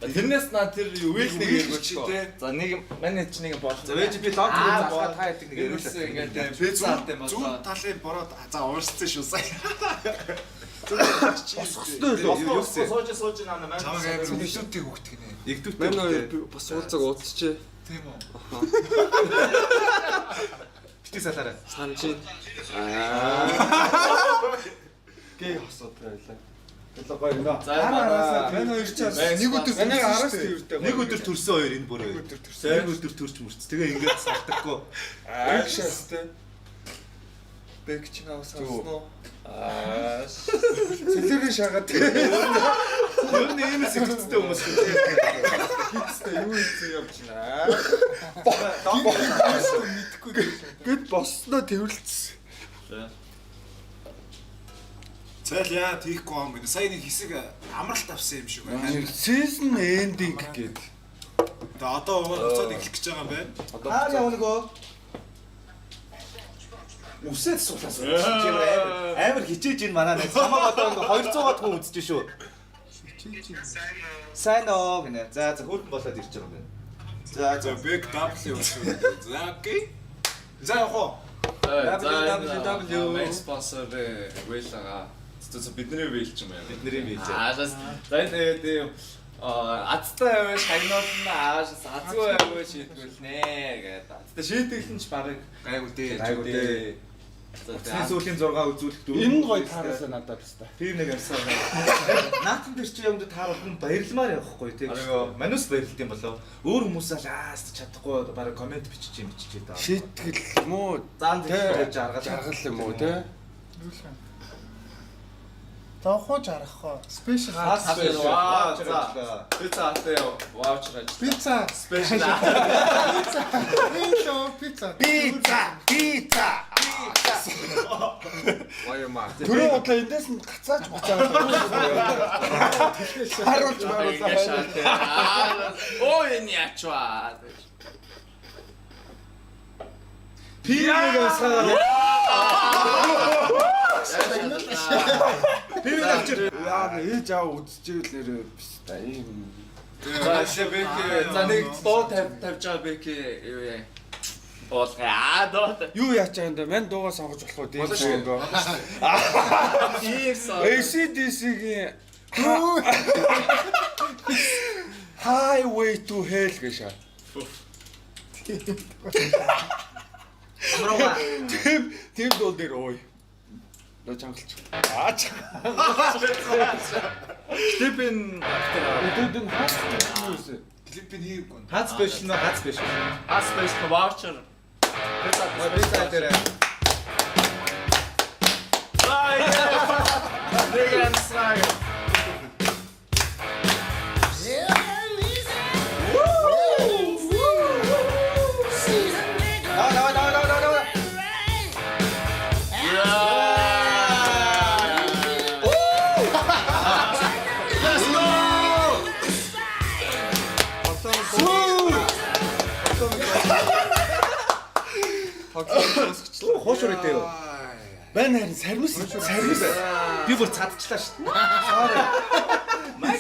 Тэрнээс наа тэр үеэлнийг ярьж байгаа. За нэг манайч нэг боолсон. За вэж би лог заахад та яадаг нэг ерөөсөө ингээд пиццатай болоо. Зүүн талын бороод за уурссан шүү сая. Босхостой лөө. Сууж наа маань. Чамаг амар өвчтөйг хөхтг нэ. Игдүүтэй. Мэн хоёр бас уулзаг уудчихэ. Тийм үү. Бити салаарай. Санжин. Гээ хосоод байлаа. Тэгэл гоё нөө. За манай Мэн хоёр чаас нэг өдөр манай араас тэрвэртэй. Нэг өдөр төрсөн хоёр энэ бүр. Нэг өдөр төрсөн. Нэг өдөр төрч мөрч. Тэгээ ингээд салтахгүй. Акшастэй. Бэкч наус хасноо. Сэлэрээ шагаад. Юу нэг юм сэтгэцтэй хүмүүс Хитстэй юу хийсэн явчихнаа. Мэдхгүй. Гэт босноо тэрвэлцсэн. Цайл яа тийхгүй юм бэ? Сая нэг хэсэг амралт авсан юм шиг байна. Season ending гэдэг. Тэгээ одоо уцаад эхлэх гэж байгаа юм байна. Аа яа нэгөө. Үсээд суулаас. Амар хичээж ин манаа нэг хамаг одоо ингээ 200-аад хүн үзэж шүү. Сайн оо гинэ. За хөөрхөн болоод ирж байгаа юм байна. За big W шүү. За окей. За яах www main sponsor вэлага. Бидний вэлч юм яа. Бидний вэлж. За энэ азтай аваа шагнууд нь ааш азгүй аваа шийдвэрлнэ гэдэг. Азтай шийдвэрлэн ч барыг гайгүй дээ. Айгуу дээ. Сүүлийн 6 үзүүлэх дүү. Энэ гоё тааруулаа надад баста. Тийм нэг юмсан. Наатан дээр чи юмд тааруулсан баярламаар явахгүй тийм. Манус баярлалт юм болоо. Өөр хүмүүсээ лааст чадахгүй бараг комент бичиж даа. Шийтгэл муу Заан дээр жаргал юм уу те? Тавхуу жаргахгүй. Спешиал. вау за пицца атэ ваучер Пицца. спешиал Иншо пицца. Пицца. Баямаа. Түрүү удлаа эндээс нь гацааж буцаад. Харуулж шалтай ой энэ ячваа Пицца. Яа ээж аа үзчихвэл нэрээ баста ийм. за шибэки за нэг доо тавьж байгаа бэки юу яа болгаа доо Юу яач байгаа юм да? Мэн дуугаа сонгож болох уу? Тийм шүү. ийсэн ACDC-гийн Highway to Hell гэж. Амраа. Тийм дуу дээр ой. Нөө чангалч. Степен Өдөөд нь хаач юм уу? Клипийн хийвгүй. Хат спешиал нөө хат спешиал. аспеш ваучер Пицца дээр. ай деген сраг Давай. Хоош өрөөдөө. Бэн харин сармис. Би бүр цадчихлаа шүү дээ.